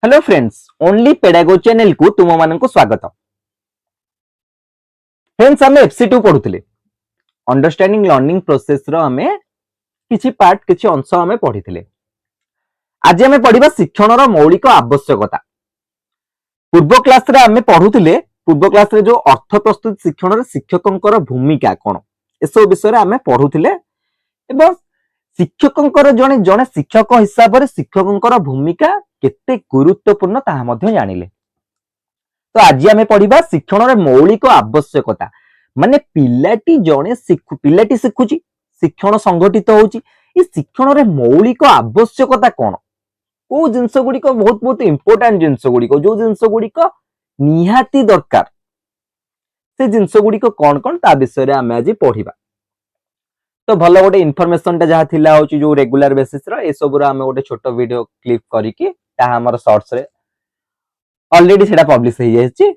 Hello friends, only पेडागो channel को तुम मानक स्वागत। फ्रेंड्स, आम FC2 पढ़ुले अंडरस्टैंडिंग लर्निंग प्रोसेस रो आमे किछि पार्ट किछि अंश आमे पढ़िथिले। आज आमे पढ़िबा शिक्षण रो मौलिक आवश्यकता। पूर्व क्लास रे आमे पढ़ुथिले पूर्व क्लास रे जो अर्थ प्रस्तुत शिक्षण रे शिक्षकंकर भूमिका कोन एसो विषय रे आमे पढ़ुथिले एवं शिक्षकंकर जणे जणे शिक्षक हिसाब रे शिक्षकंकर भूमिका केते गुरुत्वपूर्ण ताहा मध्ये जानिले। तो आज आमे पढ़िबा शिक्षण रे मौलिक आवश्यकता माने पिलाटी शिखुची शिक्षण संगठित होउची ए शिक्षण रे मौलिक आवश्यकता कोन को जिंस गुडी को बहुत बहुत इंपोर्टेंट जिंस गुडी को जो जिंस गुडी को निहाती दरकार से जिंस गुडी को कोन कोन ता विषय रे आमे आज पढ़िबा। तो भलो गोटे इन्फॉर्मेशन टा जहा थिला होची जो रेगुलर बेसिस रो ए सब रो आमे गोटे छोटो वीडियो क्लिप करिकि ता हमर शॉर्ट्स रे ऑलरेडी सेटा पब्लिश हो जायछि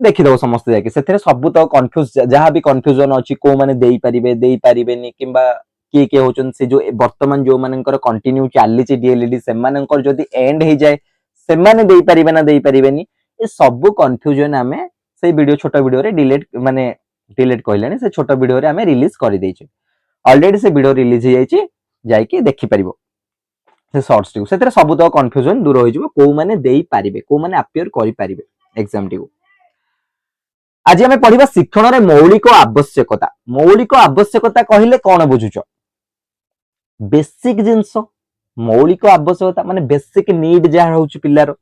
देखि दो समस्त जाके सेथरे सब तो कंफ्यूज जहा भी कंफ्यूजन अछि को माने देई परिबेनी किबा के होचन से जो वर्तमान जो मानकर कंटिन्यू चाली छि डीएलईडी से मानकर जदी एंड हो जाए से माने देई परिबे ना देई परिबेनी ए सब कंफ्यूजन हमें से वीडियो छोटो वीडियो रे डिलीट कहलेनी से छोटो वीडियो रे हमें रिलीज कर देइछि ऑलरेडी से वीडियो रिलीज हो जायछि जायकि देखि परिबो से शॉर्ट्स टी सेथरे सब तो कंफ्यूजन दूर हो जिवो को माने देई परिबे को माने अपियर करि परिबे एग्जाम टी को। आज हमें पढ़िबा शिक्षण रे मौलिक आवश्यकता कहिले कोन बुझुछ बेसिक जिंस मौलिक आवश्यकता माने बेसिक नीड जहा रहउछ पिल्लार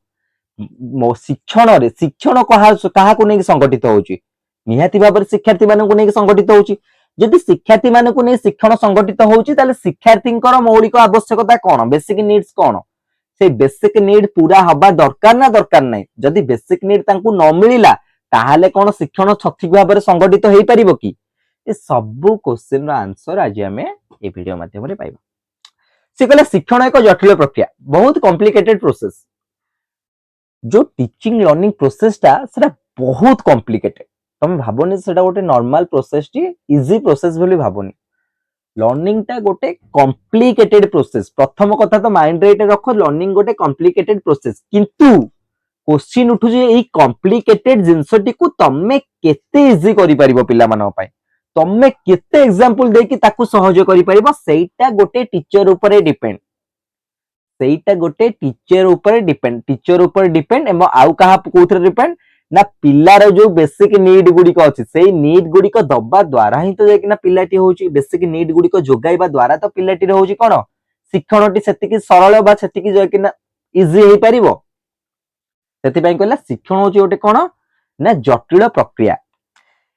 शिक्षण कहा को नै संगठित होउची निहाती भाबर शिक्षार्थी मानन को नै संगठित होउची जदि शिक्षार्थी मानन को नै शिक्षण संगठित होउची ताले शिक्षार्थींकर मौलिक आवश्यकता कोन बेसिक नीड्स कोन से बेसिक नीड पूरा हबा दरकार ना दरकार नै जदि बेसिक नीड तांकू न मिलिला ताहाले कोन शिक्षण सठिक भाबर संगठित होई परिबो की ए सब क्वेश्चन रो आंसर आज हमें ए वीडियो माध्यम रे पाइबा। से कहले शिक्षण एक जटिल प्रक्रिया बहुत कॉम्प्लिकेटेड प्रोसेस जो टीचिंग लर्निंग प्रोसेस ता सेटा बहुत कॉम्प्लिकेटेड तुम भाबोनी सेटा गोटे normal process T easy process बोली भाबोनी लर्निंग ता गोटे कॉम्प्लिकेटेड प्रोसेस प्रथम कथा तो माइंड रे रखो लर्निंग गोटे कॉम्प्लिकेटेड प्रोसेस किंतु क्वेश्चन उठु जे ई कॉम्प्लिकेटेड जिंसटी को तमे केते इजी करि परिबो पिला मानो पाए तमे केते एग्जांपल दे कि ताकू सहज करि परिबो सेटा गोटे टीचर ऊपर डिपेंड टीचर ऊपर डिपेंड एम आउ कहा कोथरे डिपेंड ना पिलार जो बेसिक नीड गुडी को अछि सेही नीड गुडी को दबा द्वारा ही तो जेकिना पिलाटी होउची बेसिक नीड गुडी को जोगाइबा द्वारा तो पिलाटी रहउची कोन शिक्षणटी सेतिकी सरल बा सेतिकी जेकिना इजी हे परिबो सेति पय कहला शिक्षण होची ओटे कोन ना जटिल प्रक्रिया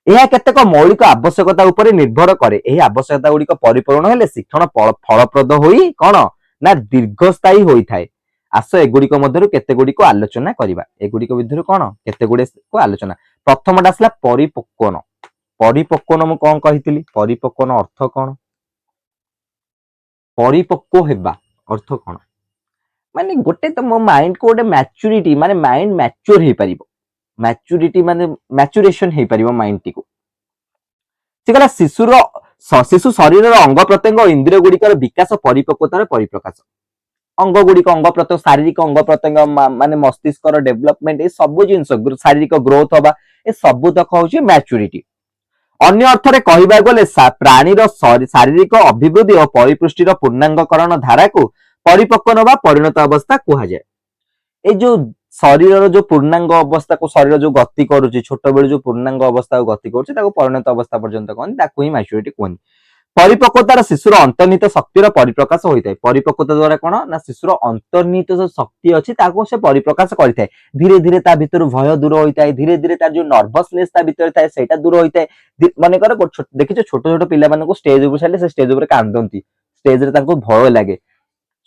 एहा केतेक मौलिक आवश्यकता ऊपर निर्भर करे एही आवश्यकता गुडी को परिपूर्ण हेले शिक्षण फलप्रद होई कोन ना दीर्घस्थायी होई थाए। आसो एगुडी को मध्यरु केते गुडी को आलोचना करिबा एगुडी को विधरु कोन केते गुडी को आलोचना प्रथमटा आसला परिपक्वन मु कोन कहितली परिपक्वन अर्थ कोन परिपक्व हेबा अर्थ कोन माने गोटे तो मो माइंड को गोटे मैच्योरिटी माने माइंड मैच्योर हे परिबो मैच्योरिटी माने मैच्योरेशन हे परिबो माइंड टी को से कला शिशु शरीर अंग प्रत्यंग इंद्रिय गुडिकर विकास परिपक्वतार परिप्रकाश अंग गुडिक अंग प्रत्यंग शारीरिक अंग प्रत्यंग माने मस्तिष्क डेवलपमेंट ए सब जिंस शारीरिक ग्रोथ होबा ए सब तक होची मैच्योरिटी अन्य अर्थ रे कहिबा गले प्राणीर शारीरिक अभिवृद्धि और परिपुष्टिर पूर्णांगकरण धारा को परिपक्वन बा परिणत अवस्था कहा जाए ए जो शरीर जो पूर्णांग अवस्था को शरीर जो गति करूची छोट बेले जो पूर्णांग अवस्था को गति करूची ताको परिणत अवस्था पर्यंत कहन ताको ही मैच्योरिटी कहन परिपक्वतार शिशुर अंतर्निहित शक्तिर परिप्रकाश होइताय परिपक्वता द्वारा कोन ना शिशुर अंतर्निहित जो शक्ति अछि ताको से परिप्रकाश करिताय धीरे धीरे ता भीतर भय दूर होइताय धीरे धीरे तार जो नर्वसनेस ता भीतर थाय सेटा दूर होइताय माने कर देखिछो छोट छोट पिला मानको स्टेज ऊपर छाले से स्टेज ऊपर कांदंती स्टेज रे ताको भय लागे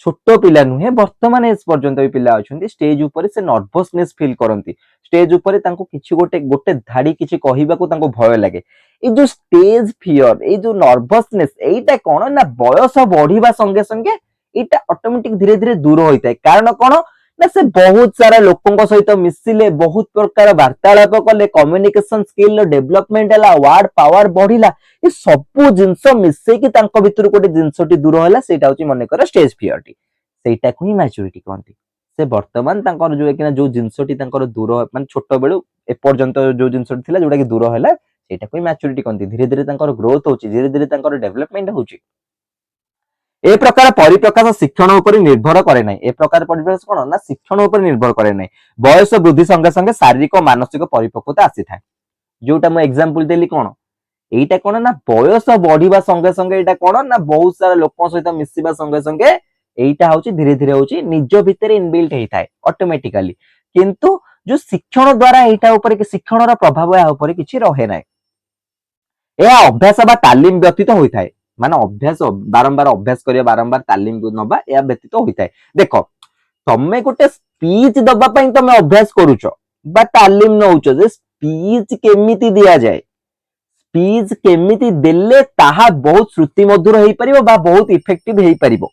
छोट पिला नुहे वर्तमान एज पर्यंत भी पिला अछंती स्टेज ऊपर से नर्वसनेस फील करंती स्टेज ऊपर तांको किछि गोटे धाड़ी किछि कहिबा को तांको भय लागे ए जो स्टेज फियर ए जो नर्वसनेस एटा कोन ना बयस बढ़िबा संगे संगे एटा ऑटोमेटिक धीरे धीरे दूर होइताय कारण कोन ना से बहुत सारा लोकंक सहित मिसिले बहुत प्रकार वार्तालाप कले कम्युनिकेशन स्किल डेवलपमेंट हला वर्ड पावर बढ़िला ए सब जिंस मिसे कि तांको भितर गोटे जिंसटी दूर होला सेटा होची मने कर स्टेज फियर टी सेटा को ही मैच्योरिटी कहंती से वर्तमान तांकर जो कि जो जिनसटी तांकर दूर माने छोट बेलू एपर्यंत जो जिनसटी थिला जोटा कि दूर होला सेटा कोई मैच्योरिटी कहती धीरे धीरे तांकर ग्रोथ होची धीरे धीरे तांकर डेवलपमेंट होची ए प्रकार परिप्रकाश शिक्षण ऊपर निर्भर करे नाही ए प्रकार परिप्रकाश कोन ना शिक्षण ऊपर निर्भर करे नाही बयस वृद्धि संगे संगे शारीरिक और मानसिक परिपक्वता आसी थाए जोटा मु एग्जांपल देली कोन एटा कोन ना बयस बढ़िबा संगे संगे एटा कोन ना बहुत सारा लोक सहित मिसिबा संगे संगे एटा होची धीरे धीरे होची निज भितर इनबिल्ट हेई थाए ऑटोमेटिकली किंतु जो शिक्षण द्वारा एटा ऊपर कि शिक्षण रा प्रभाव या ऊपर किछि रहे नाही यह अभ्यास बा तालीम व्यतीत होई थाए माने अभ्यास बारंबार अभ्यास करिया बारंबार तालीम नबा या व्यतीत होई थाए देखो तमे गोटे स्पीच दबा पई तमे अभ्यास करूचो बा तालीम नउचो जे स्पीच केमिति दिया जाए स्पीच केमिति देले ताहा बहुत श्रुति मधुर हेई परिबो बा बहुत इफेक्टिव हेई परिबो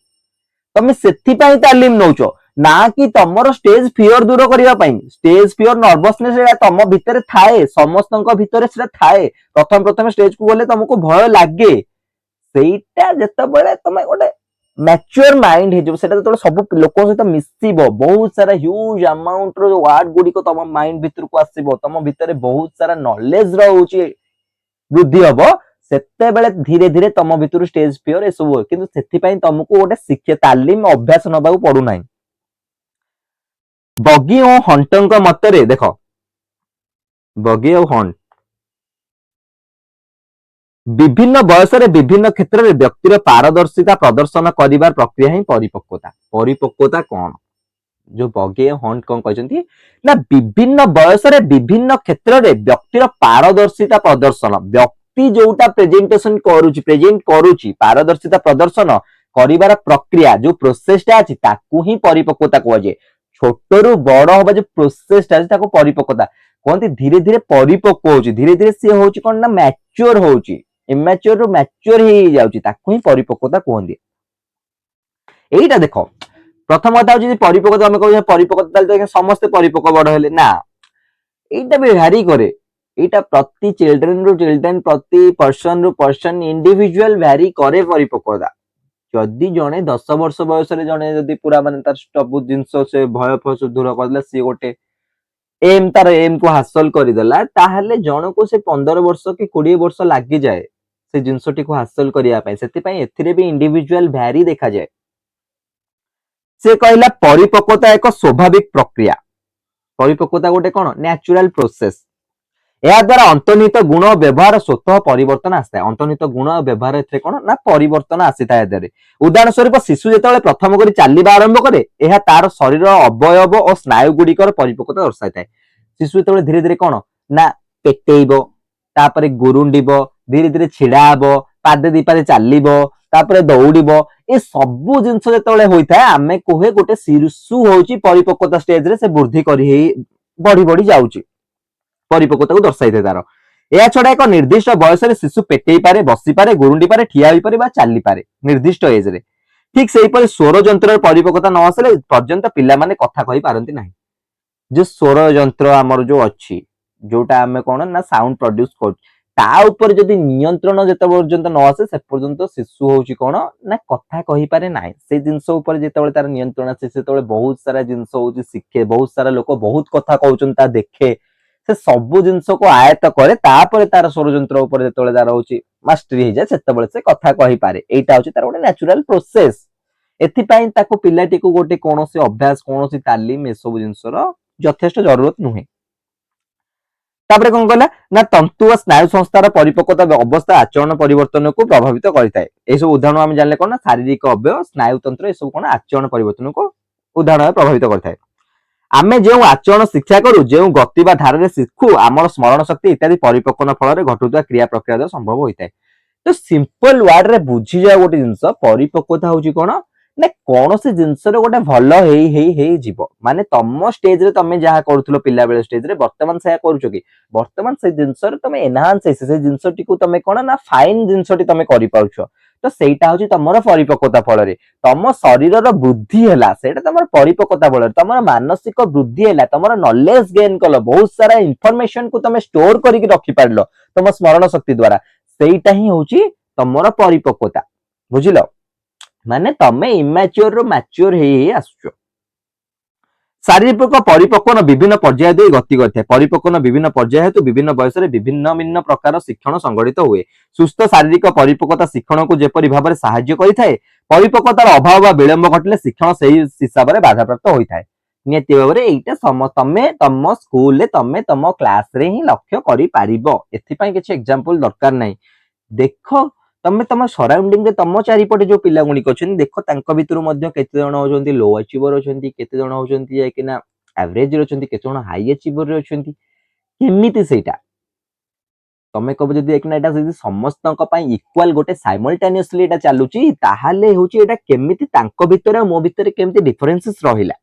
तमे सेथि पई तालीम नउचो ना कि तमरो स्टेज फियर दूर करिया पई स्टेज फियर नर्वसनेस एटा तम भितरे थाए समस्तनक भितरे सेटा थाए प्रथम प्रथम स्टेज को गले तुमको भय लागे सेटा जेतबेले तमे गोटे मैच्योर माइंड हे जो सेटा तो सब लोक सहित मिसिबो बहुत सारा ह्यूज अमाउंट रो वर्ड गुडी को तम माइंड भितर को आसीबो तम भितरे बहुत सारा नॉलेज रहउची वृद्धि हबो सेते बेले धीरे धीरे तम भितर स्टेज फियर ए सब किंतु सेति पई तुमको गोटे शिक्षा तालीम अभ्यास नबाकू पडु नाही बगी और हंटंक मतरे देखो बगी और हंट विभिन्न बयस विभिन्न क्षेत्र में व्यक्तिर पारदर्शिता प्रदर्शन करिवार प्रक्रिया ही परिपक्वता परिपक्वता कौन जो बगे हंट कौन कहते ना विभिन्न बयस विभिन्न क्षेत्र में व्यक्तिर पारदर्शिता प्रदर्शन व्यक्ति जोटा प्रेजेंटेशन करूची प्रेजेंट करूची पारदर्शिता प्रदर्शन करिवार प्रक्रिया जो प्रोसेसटा अछि ताकू ही परिपक्वता कहजे छोटरू बड़ हबा जो प्रोसेसटा अछि ताकू परिपक्वता कहते धीरे धीरे परिपक्व होची धीरे धीरे सी होची कोन ना मैच्योर होची इमैच्योर रो मैच्योर ही जाउची ताकू ही परिपक्वता कहंदी एईटा देखो प्रथम कथा होची परिपक्वता हम कहू परिपक्वता ताले समस्त परिपक्व बड़ हेले ना एईटा भी भ्यारी करे एईटा प्रति चिल्ड्रन प्रति पर्सन इंडिविजुअल भ्यारी करे परिपक्वता जदि जने 10 वर्ष बयस रे जने जदि पूरा माने तार सब जिंस से भय फस दूर करला सी गोटे एम तार एम को हासिल करदेला ताहले जन को से 15 वर्ष कि 20 वर्ष लागी जाए से जिनसटी को हासिल करिया पय सेति पय एथिरे भी इंडिविजुअल भ्यारी देखा जाए से कहला परिपक्वता एक स्वाभाविक प्रक्रिया परिपक्वता गोटे कोन नेचुरल प्रोसेस या द्वारा अंतर्निहित गुण और व्यवहार स्वतः परिवर्तन आसता है अंतर्निहित गुण और व्यवहार एथे कोन ना परिवर्तन आसीता है दरे उदाहरण स्वरूप शिशु जेतेबेले प्रथम करी चालिबा आरंभ करे एहा तार शरीर अवयव और स्नायु गुडिकर परिपक्वता दर्शाइଥାଏ शिशु जेतेबेले धीरे धीरे कोन ना पेटेइबो तापरे गुरुंडिबो धीरे धीरे छिडा हबो पादे दीपारे चालिबो तापरे दौड़िबो ए सब जिंस जेतेबेले होइଥାଏ आमे कोहे गोटे शिशु होउची परिपक्वता स्टेज रे से वृद्धि करी बढ़ी बढ़ी जाउची परिपक्वता को दर्शाई तार या छड़ा एक निर्दिष्ट बयस शिशु पेटई पारे बसी पारे गुरुंडी पारे ठिया होई पारे बा चाली पारे निर्दिष्ट एज रे ठीक सेही परि स्वर जंत्र परिपक्वता न आसले पर्यंत पिला माने कथा कहि पारंती नाही जो स्वर जंत्र हमर जो अछि जोटा हमें कोन ना साउंड प्रोड्यूस कर ता ऊपर जदि नियंत्रण जेते पर्यंत न आसे से पर्यंत शिशु होउची कोन ना कथा कहि पारे नाही से जिंस ऊपर जेते तार नियंत्रण आसे से बहुत सारा जिंस होउची शिखे बहुत सारा लोक बहुत कथा कहउचन ता देखे से सब जिंस को आयत्त करे तापर तार स्वर जंत्र ऊपर जेते तार होउची मास्टरी हे जाय सेते से कथा कहि पारे एटा होउची तार गोटे नेचुरल प्रोसेस एथि पई ताको पिलाटी को गोटे कोनोसी अभ्यास कोनोसी तालीम ए सब जिंसर यथेष्ट जरूरत नुहे तापर कोन कहला ना तंतु और स्नायु संस्थार परिपक्वता अवस्था आचरण परिवर्तन को प्रभावित करथाय ए सब उदाहरण हम जानले कोन ना शारीरिक अवयव स्नायु तंत्र ए सब कोन आचरण परिवर्तन को उदाहरण प्रभावित करथाय आमे जो आचरण शिक्षा करू जो गति बा धारा रे शिखु आमर स्मरण शक्ति इत्यादि परिपक्वन फल रे घटुवा क्रिया प्रक्रिया द्वारा संभव होइताय तो सिंपल वर्ड रे बुझी जाय गोटे जिंस परिपक्वता होची कोन ना कौन से जिनस गोटे भल हेई जीव माने तम स्टेज रे तमे जहा करूथलो पिला बेले स्टेज रे वर्तमान से करूछो कि वर्तमान से जिनस रे तमे एनहांस से जिनसटी को तमे कोन ना फाइन जिनसटी तमे करि पाउछो तो सेटा होची तमरो परिपक्वता फल रे तम शरीर रो वृद्धि हैला सेटा तमर परिपक्वता फल रे तमर मानसिक वृद्धि हैला तमर नॉलेज गेन कलो बहुत सारा इंफॉर्मेशन को तमे स्टोर करिक रखि पारलो तम स्मरण शक्ति द्वारा सेटा ही होची तमरो परिपक्वता बुझिलो माने तमे इमैच्योर रो मैच्योर हे आसुचो शारीरिक परिपक्वन विभिन्न पर्याय देई गति करते परिपक्वन विभिन्न पर्याय हेतु विभिन्न बयस विभिन्न भिन्न प्रकार शिक्षण संगठित हुए सुस्थ शारीरिक परिपक्वता शिक्षण को जेपरि भाव में साहाय्य करिଥାଏ परिपक्वतार अभाव व विलंब घटिले शिक्षण सही हिसाब से बाधाप्राप्त होता है नियति भाव में एटा तमे तम स्कूल तमे तम क्लास रे ही लक्ष्य करि पारिबो एथिपई किछि एग्जांपल दरकार नाही देखो तमे तम सराउंडिंग रे तम चारिपटे जो पिला गुणिक अछन देखो तांको भितरु मध्ये केते जण होजंती लो अचीवर अछंती केते जण होजंती जे किना एवरेज रे अछंती केते जण हाई अचीवर रे अछंती केमिति सेटा तमे कब जदी एकना एटा जदी समस्त इक्वल गोटे साइमल्टेनियसली एटा चालुची ताहाले होची एटा केमिति तांको भितरे मो भितरे केमिति डिफरेंसेस रहिला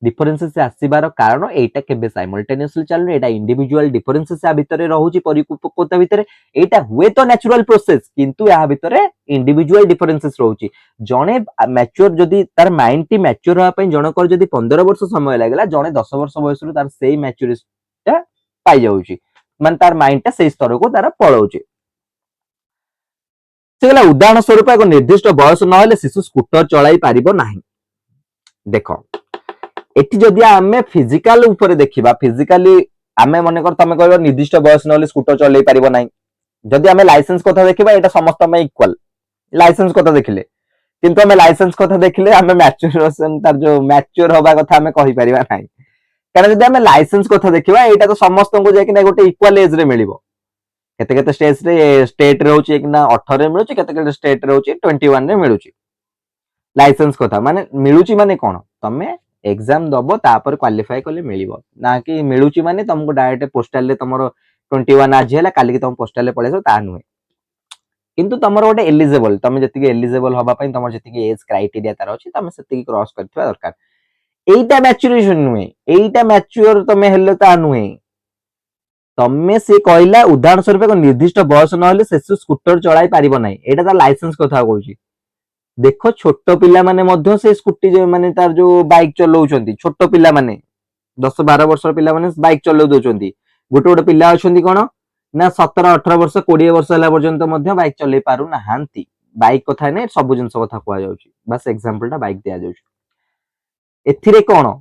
डिफरेंसेस आसीबार कारण एटा केबे साइमल्टेनियसली चालु एटा इंडिविजुअल डिफरेंसेस आ भितरे रहउची परिपक्वता भितरे एटा हुए तो नेचुरल प्रोसेस किंतु या भितरे इंडिविजुअल डिफरेंसेस रहउची जणे मैच्योर जदी तार माइंड टी मैच्योर होआ पई जनकर जदी 15 वर्ष समय लागला जणे 10 वर्ष बयस तार सेही मैच्योरिटी पाई जाउची मान तार माइंड टा सेही स्तर को तार पळौची सेगला उदाहरण स्वरूप एक निर्दिष्ट बयस न होले शिशु स्कूटर चलाई पारिबो नाही देखो एटी जदि आमे फिजिकल ऊपर देखिबा फिजिकली आमे मने कर तमे कहबो निर्दिष्ट बयस नले स्कूटर चलै परिबो नाही जदि आमे लाइसेंस कथा देखिबा एटा समस्त में इक्वल लाइसेंस कथा देखिले किंतु आमे लाइसेंस कथा देखिले आमे मैच्योरेशन तार जो मैच्योर होबा कथा आमे कहि परिबा नाही कारण जदि आमे लाइसेंस कथा देखिबा एटा तो समस्त को जे कि गोटे इक्वल एज रे मिलिबो केते केते स्टेट रे होची कि ना 18 रे मिलुची केते केते स्टेट रे होची 21 रे मिलुची लाइसेंस कथा माने मिलुची माने कोन तमे एग्जाम दबो तापर क्वालिफाई कले मिलिबो ना कि मिलुची माने तुमको डायरेक्ट पोस्टल ले तमरो 21 आज हैला काली कि तुम पोस्टल ले पळेसो ता नुहे किंतु तमरो गोटे एलिजिबल तमे जति एलिजिबल होबा पई तमरो जति एज क्राइटेरिया तार अछि तमे सति क्रॉस करथिबा दरकार एटा मैच्योरेशन नुहे एटा मैच्योर तमे हेले ता नुहे तमे से कहला उदाहरण स्वरूप एक निर्दिष्ट बयस न होले शिशु स्कूटर चलाई पारिबो नाही एटा ता लाइसेंस कथा कहूची देखो छोट पिला माने मध्य से स्कूटी जो माने तार जो बाइक चलाउछंती छोट पिला माने 10-12 वर्ष पिला माने बाइक चलाउ दोचंती गोटे गोटे पिला अछंती कोन ना 17-18 वर्ष 20 वर्ष हला पर्यंत मध्य बाइक चलै पारु नाहांती बाइक कथा नै सब जिंस कथा कुआ जाउची बस एग्जांपल टा बाइक दिया जाउची एथिरे कोन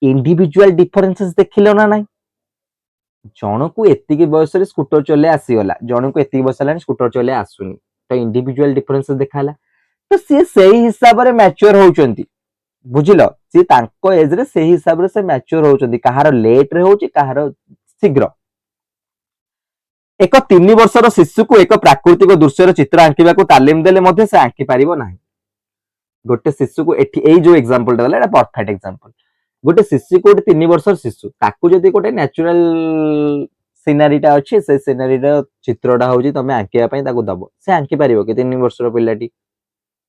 इंडिविजुअल डिफरेंसेस देखिलो ना नाही जणको एतिकी बयस रे स्कूटर चले आसी गला जणको एतिकी बयस हला स्कूटर चले आसुनी तो इंडिविजुअल डिफरेंसेस देखाला तो सी सही हिसाब रे मैच्योर होउचंती बुझिलो सी तांको एज रे सही हिसाब रे से मैच्योर होउचंती कहार लेट रे होउची कहार शीघ्र एक 3 वर्षर शिशु को एक प्राकृतिक दृश्यर चित्र आंकिबा को तालीम देले मध्ये से आंकी पारिबो नाही गोटे शिशु को एठी एई जो एग्जांपल देला एटा परफेक्ट एग्जांपल गोटे शिशु को 3 वर्षर शिशु ताकू जदी गोटे नेचुरल सिनारीटा अछि से सिनारीटा चित्रटा होउची तमे आंकिबा पई ताकू दबो से आंकी पारिबो कि 3 वर्षर पिलाटी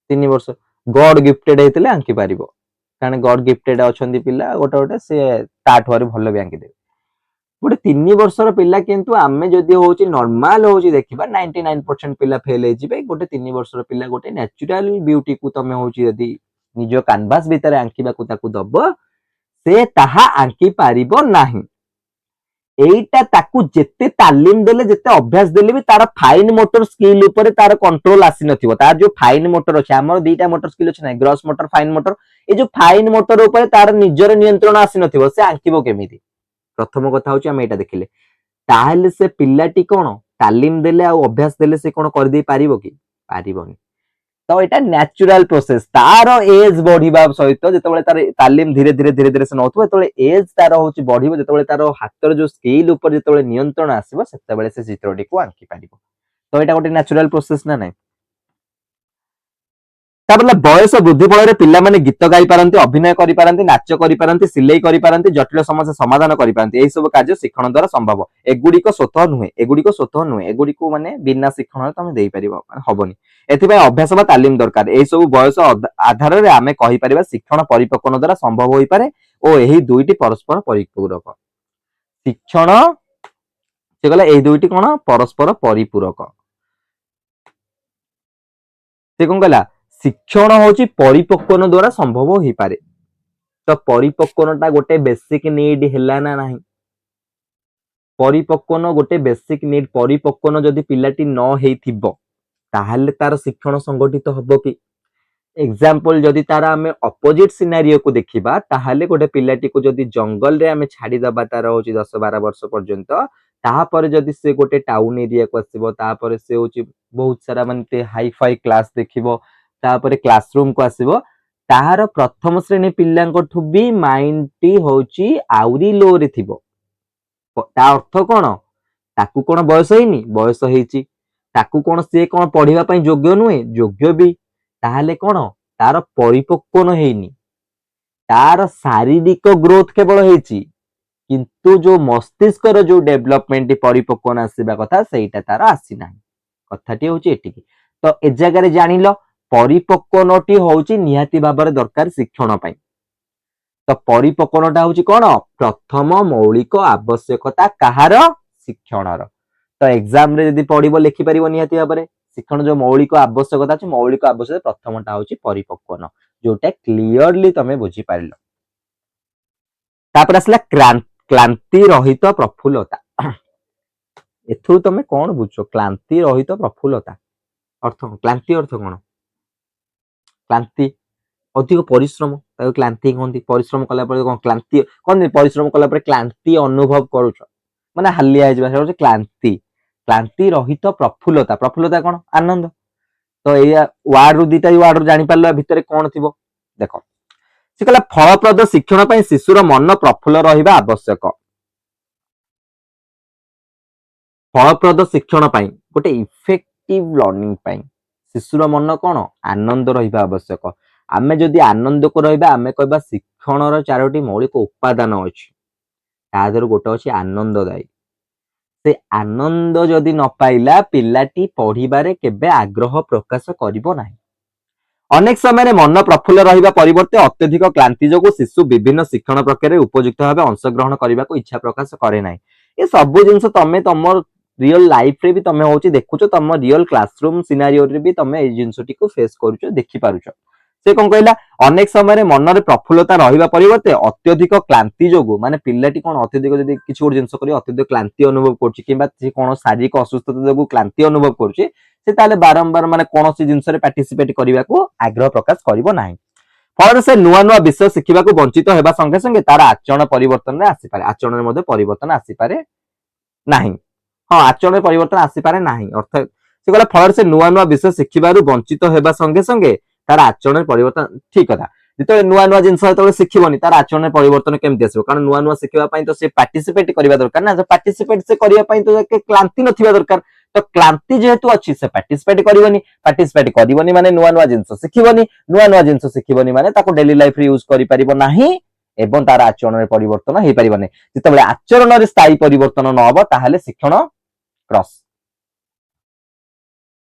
3 वर्ष गॉड गिफ्टेड हेतले आंकी पारिबो कारण गॉड गिफ्टेड अछंती पिला गोटे गोटे से टाट वारे भलो भी आंकी दे गोटे 3 वर्षर पिला किंतु आमे जदी होची नॉर्मल होची देखिबा 99% पिला फेल हे जिबे गोटे 3 वर्षर पिला गोटे नेचुरल ब्यूटी को तमे होची यदि निजो कैनवास भीतर आंकीबा को ताकू दबो से ताहा आंकी पारिबो नाही एटा ताकू जेते तालीम देले जेते अभ्यास देले भी तार फाइन मोटर स्किल ऊपर तार कंट्रोल आसी नथिबो तार जो फाइन मोटर अछि हमर दुईटा मोटर स्किल अछि नै ग्रॉस मोटर फाइन मोटर ए जो फाइन मोटर ऊपर तार निजर नियंत्रण आसी नथिबो से आंकिबो केमिति प्रथम कथा होछि हम एटा देखिले ताहले से पिल्लाटी कोन तालीम देले आ अभ्यास देले से कोन कर दे पारिबो कि पारिबोनी तो एटा नेचुरल प्रोसेस तार एज बढ़िबा सहित जेतेबेले तार तालीम धीरे धीरे धीरे धीरे से नथुबो जेतेबेले एज तार होची बढ़िबो जेतेबेले तार हातर जो स्किल ऊपर जेतेबेले नियंत्रण आसीबो सेतेबेले से चित्रटी को आंकी पारिबो तो एटा गोटे नेचुरल प्रोसेस ना नै ताबले बयस वृद्धि फल पिला माने गीत गाई पारंती अभिनय करि पारंती नाच करि पारंती सिलाई करि पारंती जटिल समस्या समाधान करि पारंती एई सब कार्य शिक्षण द्वारा संभव एगुडी को स्वतः नुहे एगुडी को माने बिना शिक्षण तमे देई परिबो हबनी एथिबा अभ्यास बा तालीम दरकार एई सब बयस आधार रे आमे कहि परिबा शिक्षण परिपक्वन द्वारा संभव होई पारे ओ एही दुईटी परस्पर परिपूरक शिक्षण से गला एही दुईटी कोन परस्पर परिपूरक से कोन गला शिक्षण होची परिपक्वन द्वारा संभव होई पारे तो परिपक्वनटा गोटे बेसिक नीड हैला ना नाही परिपक्वन गोटे बेसिक नीड परिपक्वन जदि पिलाटी न हेइथिबो ताहले तार शिक्षण संगठित हबो कि एग्जांपल जदि तार आमे अपोजिट सिनारियो को देखिबा ताहाले गोटे पिलाटी को जदि जंगल रे आमे छाडी दबा तार होची 10-12 वर्ष पर्यंत ताहापर जदि से गोटे टाउन एरिया को आसीबो ताहापर से होची बहुत सारा मानते हाई फाई क्लास देखिबो ताहापर क्लासरूम को आसीबो ताहार प्रथम श्रेणी पिल्लांकठु भी माइंड टी होची आउरी लो रे थिबो ता अर्थ कोन ताकू कोन बयस हेनी बयस हेची ताकू कोन से कोन पढिबा पई योग्य नुहे योग्य भी ताहाले कोन तार परिपक्व न हेनी तार शारीरिक ग्रोथ केवल हेची किंतु जो मस्तिष्क रो जो डेवलपमेंट परिपक्व न आसीबा कथा सेटा तार आसी नाही कथाटी होची एटिकी तो ए जगह रे जानिलो परिपक्वनटी होची निहाती भाबरे दरकार शिक्षण पई तो परिपक्वनटा होची कोन प्रथम मौलिक आवश्यकता कहार शिक्षणर तो एग्जाम रे यदि पढिबो लिखि परिबो निहाती भाबरे शिक्षण जो मौलिक आवश्यकता अछि मौलिक आवश्यकता प्रथमटा होची परिपक्वन जोटा क्लियरली तमे बुझी पारिलो तापर असला क्लांति रहित प्रफुल्लता एथु तमे कोन बुझो क्लांति रहित प्रफुल्लता अर्थ क्लांति अर्थ कोन क्लांति अधिक परिश्रम ताको क्लांति कहंती परिश्रम कला पर कोन क्लांति कोन परिश्रम कला पर क्लांति अनुभव करूछ माने हालिया हिजबा से क्लांति क्लांति रहित प्रफुल्लता प्रफुल्लता कोन आनंद तो एया वार्ड रु दीटा वार्ड रु जानि पारलो भितरे कोन थिबो देखो से कहला फलप्रद शिक्षण पई शिशुर मन प्रफुल्ल रहिबा आवश्यक फलप्रद शिक्षण पई गोटे इफेक्टिव लर्निंग पई शिशुर मन कोन आनंद रहिबा आवश्यक आमे जदि आनंद को रहिबा आमे कहबा शिक्षणर चारोटी मौलिक उपादान अछि तादर गोटे अछि आनंददायी से आनंद जदि न पाइला पिलाटी पढ़िबारे केबे आग्रह प्रकाश करिवो नाही अनेक समय मन प्रफुल्ल रहिबा परिवर्ते अत्यधिक क्लांति जोगु शिशु विभिन्न शिक्षण प्रक्रिया उपयुक्त भाव अंशग्रहण करने को इच्छा प्रकाश करे ना ये सब जिन तमें तुम रियल लाइफ रे भी तमें हूँ देखुच तुम रियल क्लासरूम सिनारियो रे भी तुम ये जिनटी को फेस करुच देखि पारुच से कौन कहला अनेक समय मन प्रफुल्लता रहिबा परिवर्ते अत्यधिक क्लांति जोगु माने पिलाटी कौन अत्यधिक जदि किछि गोटे जिंस करी अत्यधिक क्लांति अनुभव करुछि किंबा से कौन शारीरिक असुस्थता जोगु क्लांति अनुभव करुछि से ताले बारंबार माने कोनोसी जिंस रे पार्टिसिपेट करिवा को आग्रह प्रकाश करिवो नाही फल से नुआ नुआ विषय शिखिबा को वंचित हेबा संगे संगे तार आचरण परिवर्तन रे आसी पारे आचरण मध्ये परिवर्तन आसी पारे नाही हां आचरण परिवर्तन आसी पारे नाही अर्थ से कहला फल से नुआ नुआ विषय शिखिबारु वंचित हेबा संगे संगे तार आचरण परिवर्तन ठीक कथा जिते नुआ नुआ जिंस तो शिखिबनी तार आचरण परिवर्तन केमति आसीबो कारण नुआ नुआ शिखिबा पई तो से पार्टिसिपेट करिवा दरकार ना पार्टिसिपेट से करिवा पई तो क्लांति नथिबा दरकार तो क्लांति जेहेतु अच्छी से पार्टिसिपेट करिवनी माने नुआ नुआ जिंस शिखिबनी माने ताको डेली लाइफ रे यूज करि परिबो नाही एवं तार आचरण रे परिवर्तन हे परिबने जितेबेले आचरण रे स्थायी परिवर्तन न होबो ताहाले शिक्षण क्रॉस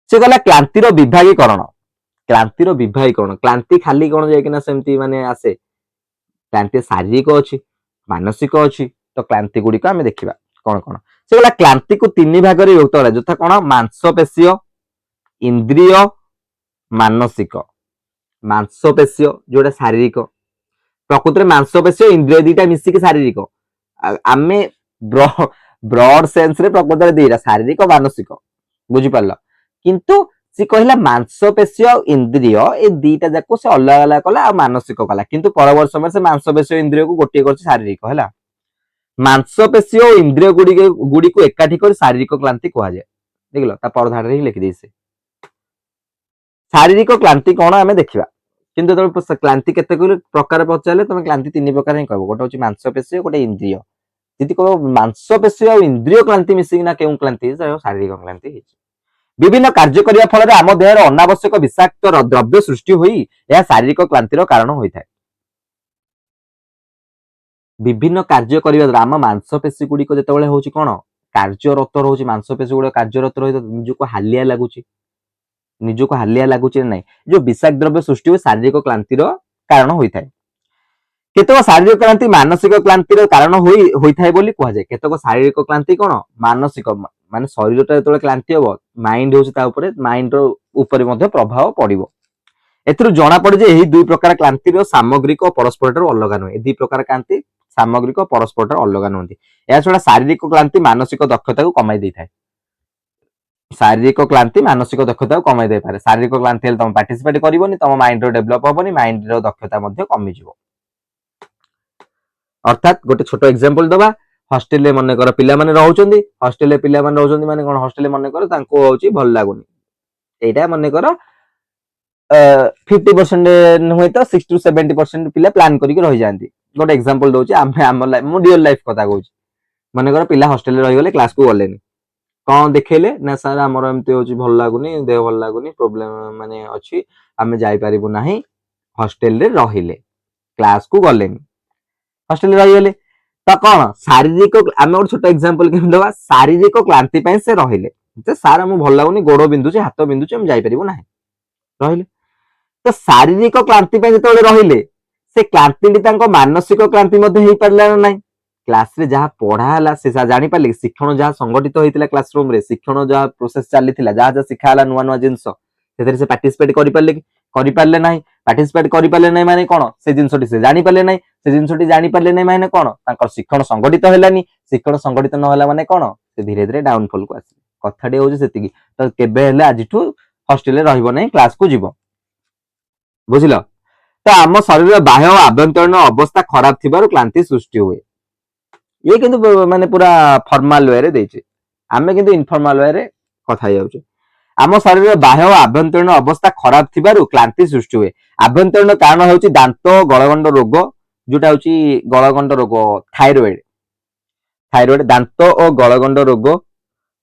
से गला क्लांतिर विभागीकरण क्लांति खाली कोन जाय किना सेमती माने आसे क्लांति शारीरिक अछि मानसिक अछि तो क्लांति गुडी को हमें देखिबा कोन कोन से गला क्लांति को तीन भाग रे विभक्त होला जथा कोन मांसपेशीय इंद्रिय मांसपेशीय जोटा शारीरिक प्रकृति में मांसपेशीय इंद्रिय दीटा मिसी के शारीरिक आमे ब्रॉड सेंस रे प्रकृति रे दीटा शारीरिक मानसिक बुझी पारला किंतु सी कहला मांसपेशीय इंद्रिय ए दीटा जाको से अलग अलग कला आ मानसिक कला किंतु परवर्त समय से मांसपेशीय इंद्रिय को गोटे करछि शारीरिक हैला मांसपेशीय इंद्रिय गुडी को एकाठी कर शारीरिक क्लांति कहा जाय देखलो ता परधार रे लिखि देइसे शारीरिक क्लांति कोन हमें देखिबा किंतु तो क्लांति केते प्रकार पचाले तुम क्लांति तीन प्रकार ही कहबो गोटे होछि मांसपेशीय गोटे इंद्रिय यदि को मांसपेशीय और इंद्रिय क्लांति मिसिक ना केउ क्लांति शारीरिक क्लांति हिच विभिन्न कार्य करिया फल आम देहर अनावश्यक विषाक्त द्रव्य सृष्टि होई यह शारीरिक क्लांतिर कारण होइथाय विभिन्न कार्य करिया द्वारा आम मांसपेशी गुडी को जेतेबेले होछि कोन कार्यरत रहउछि मांसपेशी गुडी कार्यरत रहि निजको हालिया लागुछि नै जो विषाक्त द्रव्य सृष्टि होई शारीरिक क्लांतिर कारण होइथाय केतक शारीरिक क्लांति मानसिक क्लांतिर कारण होइथाय बोली कहै जाय केतक शारीरिक क्लांति कोन मानसिक माने शरीरटा जेतेबेले क्लांति होबो माइंड होछि ता ऊपर माइंड रो ऊपर मध्ये प्रभाव पड़िबो एथरु जणा पड़े जे एही दुई प्रकार क्लांति रो सामग्रिक और परस्पर अलग नुहे ए दुई प्रकार क्लांति सामग्रिक और परस्पर अलग नुहंती या छडा शारीरिक क्लांति मानसिक दक्षता को कमाई देइथाय शारीरिक क्लांति मानसिक दक्षता को कमाई दे पारे। शारीरिक क्लांति हेले तुम पार्टिसिपेट करबोनी, तुम माइंड रो डेवलप होबोनी, माइंड रो दक्षता मध्ये कमी जिवो। अर्थात गोटे छोटो एग्जांपल दबा, हॉस्टल रे मन कर पिला माने रहउचंदी, हॉस्टल रे पिला माने रहउचंदी माने कोन, हॉस्टल रे मन कर तांको होची भल लागुनी, एटा मन कर 50% नुहे तो 60 to 70% पिला प्लान करिक रहि जांती। गोटे एग्जांपल दोची, आमे आम लाइफ मो रियल लाइफ कथा कहूची, मन कर पिला हॉस्टल रे रहि गले, क्लास को गलेनी, कौन देखेले ना सर आमर एमती होची भल लागुनी, देह भल लागुनी, प्रॉब्लम माने अछि, आमे जाई परिबु नाही, हॉस्टल रे रहिले, क्लास को गलेनी, हॉस्टल रे रहि गले तो कौन शारीरिक, आमे गोटे छोटो एग्जांपल केम दबा, शारीरिक क्लांति पय से रहिले, जे सर हम भल लागुनी, गोड़ बिंदुची, हाथ बिंदुची, हम जाई परिबु नाही, रहिले। तो शारीरिक क्लांति पे जो रहिले, से क्लांति मानसिक क्लांति हो पारा ना, क्लास रे जहाँ पढ़ाला से जानी पारे, शिक्षण जहाँ संगठित होता क्लासरूम रे, शिक्षण जहाँ प्रोसेस चली जहाँ शिखाला नुआ नुआ जिनस से पार्टिसिपेट करि पारले नाही, पार्टिसिपेट करि पारले नाही माने कोन, से जिनसटी से जानि पारले नाही, से जिनसटी जानि पारले नाही माने कोन, तांकर शिक्षण संगठित हेलानी, शिक्षण संगठित न होला माने कोन, से धीरे धीरे डाउनफॉल को आसी, कथाटी होउछ सेतिकी। तो केबे हेले आजिठू हॉस्टल रे रहइबो नाही, क्लास को जीवो, बुझिल। तो आम शरीर बाह्य और आभ्यंतरीण अवस्था खराब थिबारु क्लांति सृष्टि हुए, ये किंतु माने पूरा फॉर्मल वे रे देछि, आमे किंतु इनफॉर्मल वे रे कथा जाउछु। आम शरीर बाह्य और आभ्यंतरीण अवस्था खराब थिबारु क्लांति सृष्टि हुए। आभ्यंतरीण कारण होछि दांत गलगंड रोग, जोटा होछि गलगंड रोग, थायराइड, थायराइड दांत और गलगंड रोग,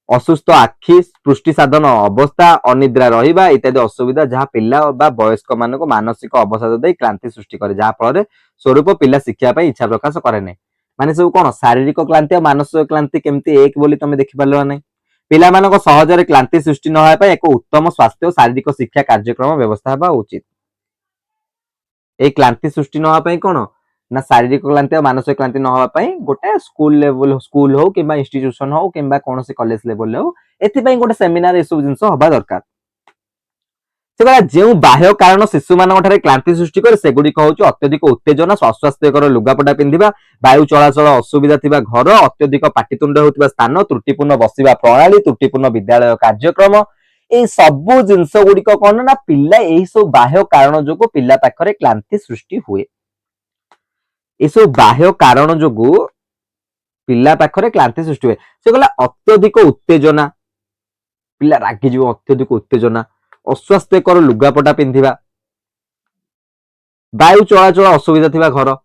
असुस्थ आखि, पुष्टि साधन अवस्था, अनिद्रा रहिबा इत्यादि असुविधा जहाँ पिला बा वयस्क मानक मानसिक अवसाद दे क्लांति सृष्टि करे, जहाँ फल स्वरूप पिला शिक्षा पाई इच्छा प्रकाश करे नहीं। माने सब कौन शारीरिक क्लांति और मानसिक क्लांति केमती एक बोली तुम देखि पारलो नहीं। पिला मानक सहजरे क्लांति सृष्टि न होय पाई एक उत्तम स्वास्थ्य और शारीरिक शिक्षा कार्यक्रम व्यवस्था हेबा उचित। ए क्लांति सृष्टि न होय पाई कोन ना शारीरिक क्लांति और मानसिक क्लांति न होय पाई गोटे स्कूल लेवल, स्कूल हो किबा इंस्टीट्यूशन हो किबा कोन से कॉलेज लेवल हो, एथि पई गोटे सेमिनार ए सब जिंस होबा दरकार। सेबा जेउ बाह्य कारण शिशु मानक ठारे क्लांति सृष्टि करे सेगुडी कहउछ अत्यधिक उत्तेजना, अस्वास्थ्यकर लुगापटा पिंधिबा, वायु चलाचल असुविधा थिबा घर, अत्यधिक पाटितुंड होतिबा स्थान, त्रुटिपूर्ण बसिबा प्रणाली, त्रुटिपूर्ण विद्यालय कार्यक्रम, ए सब जिंस गुडी को कोन ना पिल्ला एही सब बाह्य कारण जोगु पिल्ला पाखरे क्लांति सृष्टि हुए। ए सब बाह्य कारण जोगु पिल्ला पाखरे क्लांति सृष्टि हुए। से गला अत्यधिक उत्तेजना, पिल्ला रागी जीव, अत्यधिक उत्तेजना, अस्वास्थ्यकर लुगापटा पिंधिबा, वायु चलाचल असुविधा थिबा घर,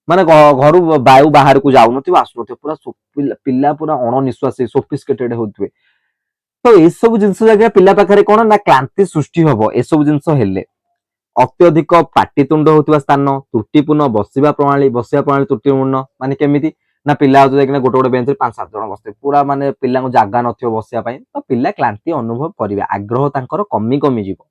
माने घर वायु बाहर को जाउ नथिबा आसु नथिबा, पूरा पिल्ला पूरा अणनिश्वासी सोफिस्टिकेटेड होतबे। तो ए सब जिंस जगह पिल्ला पाखरे कोन ना क्लांति सृष्टि हबो। ए सब जिंस हेले अत्यधिक पाटितुंड होतिबा स्थान, त्रुटिपूर्ण बसिबा प्रणाली त्रुटिपूर्ण माने केमिति ना पिल्ला होतो देखना गोटे गोटे बेंच रे 5-7 जण बसते, पूरा माने पिल्ला को जागा नथिबो बसिया पई, तो पिल्ला क्लांति अनुभव करिवे, आग्रह तांकर कमी कमी जीवो।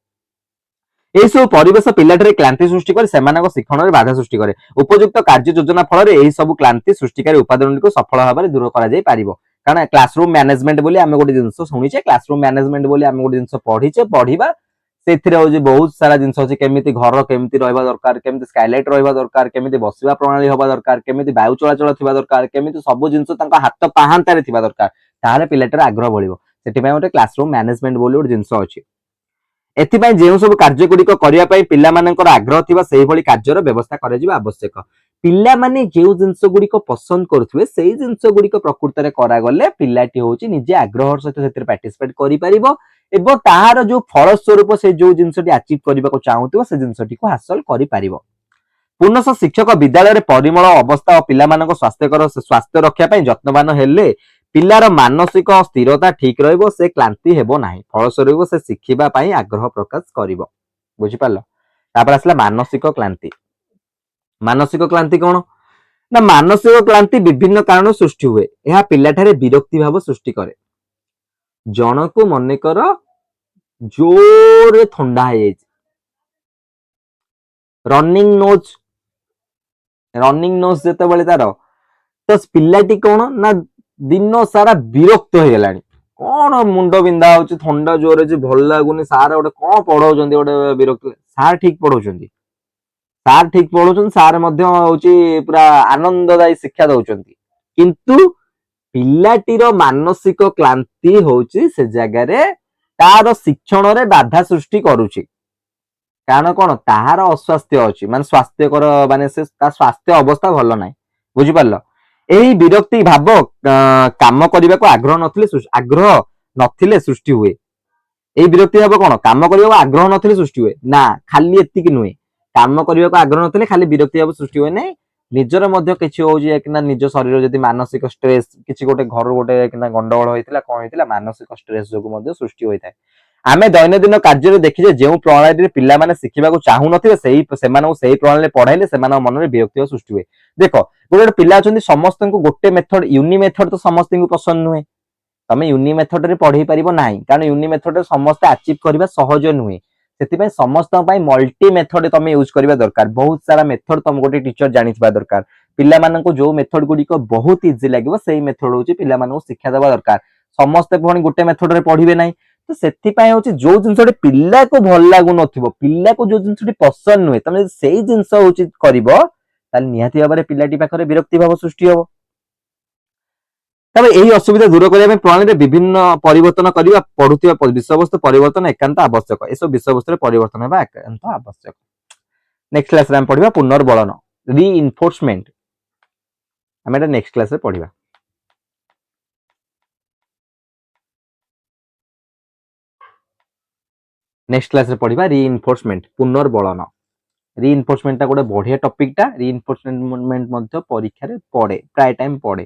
एही सब परिवेश पिल्लाठरे क्लांति सृष्टि करे सेमानक शिक्षण रे बाधा सृष्टि करे। उपयुक्त कार्य योजना फल रे एही सब क्लांति सृष्टिकारी उपादान को सफल भाबरे दूर करा जाय पारिबो। कारण क्लासरूम मैनेजमेंट बोली आमे गोटे जिंस सुनिचे, क्लासरूम मैनेजमेंट बोली आमे गोटे जिंस पढिचे, पढिबा सेथिरे होजी बहुत सारा जिंस होची, केमिति घर केमिति रहबा दरकार, केमिति स्काईलाइट रहबा दरकार, केमिति बसिबा प्रणाली होबा दरकार, केमिति वायु चलाचल थिबा दरकार, केमिति सब जिंस तांका हाथ पाहांतारे थिबा दरकार, ताहाले पिलाटर आग्रह बढिबो। सेति पय गोटे क्लासरूम मैनेजमेंट बोली गोटे जिंस अछि। एथिपाई जे सब कार्य गुड़िक करिया पई पिल्ला मानकर आग्रह थिबा सेही भली कार्यर व्यवस्था करा जिबा आवश्यक। पिल्ला माने जेउ जिंस गुड़िक पसंद करथुवे सेही जिंस गुड़िक प्रकृति रे करा गले पिल्लाटी होची निजे आग्रहर सहित सेतिर पार्टिसिपेट करि परिबो एवं ताहार जो फल स्वरूप से जो जिंसटी अचीव करबा को चाहुथिबो से जिंसटी को हासिल करि परिबो। पुनः शिक्षक विद्यालय परिमल अवस्था और पिला मानक स्वास्थ्य रक्षा पई यत्नवान हेले पिलार मानसिक स्थिरता ठीक रहिबो, से क्लांति हेबो नाही, फलस्वरूप से शिखिबा पई आग्रह प्रकाश करिवो। बुझि पारलो। तापर आसला मानसिक क्लांति। मानसिक क्लांति कोन ना मानसिक क्लांति विभिन्न कारण सृष्टि हुए। यह पिलाठारे विरक्ति भाव सृष्टि करे। जनको मने कर जोरे ठंडा है जाय, रनिंग नोज जते बेले तार तो पिलाटी कोन ना दिन सारा विरक्त हो गलानी, कौन मुंड बिंदा होची, ठंडा जोरे जे भल लागुनी, सार गोटे कौन पढ़ाउछन्ती, गोटे विरक्त। सार ठीक पढ़ाउछन्ती, सार ठीक पढ़ाउछन्ती, सार मध्य होची पूरा आनंददायी शिक्षा दउछन्ती, किंतु ପିଲାଟିର ମାନସିକ କ୍ଳାନ୍ତି ହଉଛି ସେ ଜାଗାରେ ତାର ଶିକ୍ଷଣରେ ବାଧା ସୃଷ୍ଟି କରୁଛି। କାରଣ କଣ ତାହାର ଅସ୍ୱାସ୍ଥ୍ୟ ଅଛି, ମାନେ ସ୍ୱାସ୍ଥ୍ୟକର, ମାନେ ସେ ତା ସ୍ୱାସ୍ଥ୍ୟ ଅବସ୍ଥା ଭଲ ନାହିଁ। ବୁଝିପାରିଲ? ଏହି ବିରକ୍ତି ଭାବ କାମ କରିବାକୁ ଆଗ୍ରହ ନଥିଲେ ସୃଷ୍ଟି ହୁଏ। ଏଇ ବିରକ୍ତି ଭାବ କଣ କାମ କରିବାକୁ ଆଗ୍ରହ ନଥିଲେ ସୃଷ୍ଟି ହୁଏ ନା, ଖାଲି ଏତିକି ନୁହେଁ। କାମ କରିବାକୁ ଆଗ୍ରହ ନଥିଲେ ଖାଲି ବିରକ୍ତି ଭାବ ସୃଷ୍ଟି ହୁଏ ନାହିଁ, ନିଜର ମଧ୍ୟ କିଛି ହଉଛି କିନା ନିଜ ଶରୀର ଯଦି ମାନସିକ ଷ୍ଟ୍ରେସ କିଛି ଗୋଟେ ଘର ଗୋଟେ କିନା ଗଣ୍ଡଗୋଳ ହେଇଥିଲା, କଣ ହେଇଥିଲା, ମାନସିକ ଷ୍ଟ୍ରେସ ଯୋଗୁ ମଧ୍ୟ ସୃଷ୍ଟି ହୋଇଥାଏ। ଆମେ ଦୈନନ୍ଦିନ କାର୍ଯ୍ୟରେ ଦେଖିଛେ ଯେଉଁ ପ୍ରଣାଳୀରେ ପିଲାମାନେ ଶିଖିବାକୁ ଚାହୁଁନଥିବେ ସେମାନଙ୍କୁ ସେଇ ପ୍ରଣାଳୀରେ ପଢାଇଲେ ସେମାନଙ୍କ ମନରେ ବିରକ୍ତି ସୃଷ୍ଟି ହୁଏ। ଦେଖ, ଗୋଟେ ପିଲା ଅଛନ୍ତି, ସମସ୍ତଙ୍କୁ ଗୋଟେ ମେଥଡ ୟୁନି ମେଥଡ ତ ସମସ୍ତଙ୍କୁ ପସନ୍ଦ ନୁହେଁ। ତମେ ୟୁନି ମେଥଡ ରେ ପଢେଇ ପାରିବ ନାହିଁ, କାରଣ ୟୁନି ମେଥଡ ରେ ସମସ୍ତେ ଆଚିଭ କରିବା ସହଜ ନୁହେଁ। ସେଥିପାଇଁ ସମସ୍ତଙ୍କ ପାଇଁ ମଲ୍ଟି ମେଥଡ ତମେ ୟୁଜ କରିବା ଦରକାର। ବହୁତ ସାରା ମେଥଡ ତମ ଗୋଟେ ଟିଚର ଜାଣିଥିବା ଦରକାର। ପିଲାମାନଙ୍କୁ ଯୋଉ ମେଥଡ ଗୁଡିକ ବହୁତ ଇଜି ଲାଗିବ ସେଇ ମେଥଡ ହଉଛି ପିଲାମାନଙ୍କୁ ଶିକ୍ଷା ଦେବା ଦରକାର। ସମସ୍ତେ ପୁଣି ଗୋଟେ ମେଥଡ ରେ ପଢିବେ ନାହିଁ। ତ ସେଥିପାଇଁ ହଉଛି ଯୋଉ ଜିନିଷଟି ପିଲାକୁ ଭଲ ଲାଗୁନଥିବ, ପିଲାକୁ ଯୋଉ ଜିନିଷଟି ପସନ୍ଦ ନୁହେଁ, ତମେ ଯଦି ସେଇ ଜିନିଷ ହଉଛି କରିବ, ତାହେଲେ ନିହାତି ଭାବରେ ପିଲାଟି ପାଖରେ ବିରକ୍ତି ଭାବ ସୃଷ୍ଟି ହବ। ତେବେ ଏହି ଅସୁବିଧା ଦୂର କରିବା ପାଇଁ ପ୍ରଣାଳୀରେ ବିଭିନ୍ନ ପରିବର୍ତ୍ତନ କରିବା, ପଢୁଥିବା ବିଷୟବସ୍ତୁ ପରିବର୍ତ୍ତନ ଏକାନ୍ତ ଆବଶ୍ୟକ। ଏସବୁ ବିଷୟବସ୍ତୁରେ ପରିବର୍ତ୍ତନ ହେବା ଏକାନ୍ତ ଆବଶ୍ୟକ। ନେକ୍ସଟ କ୍ଲାସରେ ଆମେ ପଢିବା ପୁନର୍ବଳନ, ରିଇନଫୋର୍ସମେଣ୍ଟ। ଆମେ ଏଟା ନେକ୍ସଟ କ୍ଲାସରେ ପଢିବା। ନେକ୍ସଟ କ୍ଲାସରେ ପଢିବା ରିଇନଫୋର୍ସମେଣ୍ଟ, ପୁନର୍ବଳନ। ରିଇନଫୋର୍ସମେଣ୍ଟଟା ଗୋଟେ ବଢିଆ ଟପିକଟା। ରିଇନଫୋର୍ସମେଣ୍ଟ ମଧ୍ୟ ପରୀକ୍ଷାରେ ପଡେ, ପ୍ରାୟ ଟାଇମ ପଡେ।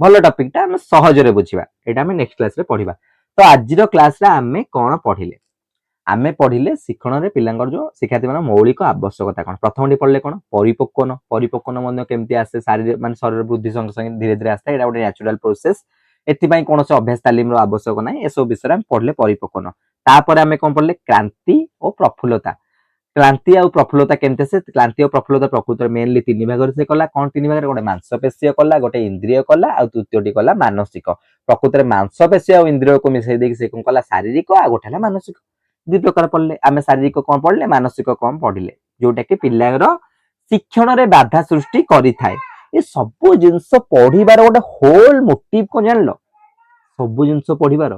ଭଲ ଟପିକଟା, ଆମେ ସହଜରେ ବୁଝିବା। ଏଇଟା ଆମେ ନେକ୍ସଟ କ୍ଲାସରେ ପଢିବା। ତ ଆଜିର କ୍ଲାସରେ ଆମେ କଣ ପଢିଲେ? ଆମେ ପଢିଲେ ଶିକ୍ଷଣରେ ପିଲାଙ୍କର ଯୋଉ ଶିକ୍ଷାର୍ଥୀମାନଙ୍କ ମୌଳିକ ଆବଶ୍ୟକତା କଣ। ପ୍ରଥମଟି ପଢିଲେ କଣ, ପରିପକ୍ୱନ। ପରିପକ୍ୱନ ମଧ୍ୟ କେମିତି ଆସେ, ମାନେ ଶରୀର ବୃଦ୍ଧି ସଙ୍ଗେ ସଙ୍ଗେ ଧୀରେ ଧୀରେ ଆସିଥାଏ। ଏଇଟା ଗୋଟେ ନ୍ୟାଚୁରାଲ ପ୍ରୋସେସ, ଏଥିପାଇଁ କୌଣସି ଅଭ୍ୟାସ ତାଲିମର ଆବଶ୍ୟକ ନାହିଁ। ଏସବୁ ବିଷୟରେ ଆମେ ପଢିଲେ ପରିପକ୍ୱନ। ତାପରେ ଆମେ କଣ ପଢିଲେ, କ୍ରାନ୍ତି ଓ ପ୍ରଫୁଲ୍ଲତା। କ୍ଲାନ୍ତି ଆଉ ପ୍ରଫୁଲ୍ଲତା କେମିତି ଆସେ? କ୍ଲାନ୍ତି ଓ ପ୍ରଫୁଲ୍ଲତା ପ୍ରକୃତରେ ମେନଲି ତିନି ଭାଗରେ ସେ କଲା। କଣ ତିନି ଭାଗରେ? ଗୋଟେ ମାଂସପେଶୀୟ କଲା, ଗୋଟେ ଇନ୍ଦ୍ରିୟ କଲା, ଆଉ ତୃତୀୟଟି କଲା ମାନସିକ। ପ୍ରକୃତରେ ମାଂସପେଶୀ ଆଉ ଇନ୍ଦ୍ରିୟକୁ ମିଶେଇ ଦେଇକି ସେ କଣ କଲା, ଶାରୀରିକ, ଆଉ ଗୋଟେ ହେଲା ମାନସିକ। ଦୁଇ ପ୍ରକାର ପଢିଲେ। ଆମେ ଶାରୀରିକ କଣ ପଢିଲେ, ମାନସିକ କଣ ପଢିଲେ, ଯୋଉଟା କି ପିଲାର ଶିକ୍ଷଣରେ ବାଧା ସୃଷ୍ଟି କରିଥାଏ। ଏ ସବୁ ଜିନିଷ ପଢିବାର ଗୋଟେ ହୋଲ ମୋଟିଭ କଣ ଜାଣିଲ? ସବୁ ଜିନିଷ ପଢିବାର,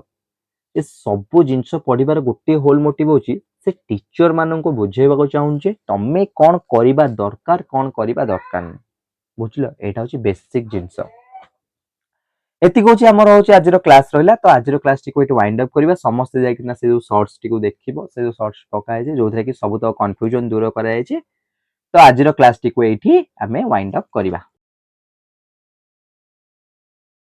ଏ ସବୁ ଜିନିଷ ପଢିବାର ଗୋଟିଏ ହୋଲ ମୋଟିଭ ହଉଛି ସେ ଟିଚର ମାନଙ୍କୁ ବୁଝେଇବାକୁ ଚାହୁଁଛି ତମେ କଣ କରିବା ଦରକାର, କଣ କରିବା ଦରକାର ନାହିଁ। ବୁଝିଲ? ଏଇଟା ହଉଛି ବେସିକ ଜିନିଷ। ଏତିକି ହଉଛି ଆମର ହଉଛି ଆଜିର କ୍ଲାସ ରହିଲା। ତ ଆଜିର କ୍ଲାସ ଟିକୁ ଏଠି ୱାଇଣ୍ଡ ଅପ୍ କରିବା। ସମସ୍ତେ ଯାଇକିନା ସେ ଯୋଉ ସର୍ଟସ ଟିକୁ ଦେଖିବ, ସେ ଯୋଉ ସର୍ଟସ ପକାଯାଇଛି ଯୋଉଥିରେ କି ସବୁ ତ କନଫ୍ୟୁଜନ ଦୂର କରାଯାଇଛି। ତ ଆଜିର କ୍ଲାସ ଟିକୁ ଏଇଠି ଆମେ ୱାଇଣ୍ଡ ଅପ୍ କରିବା।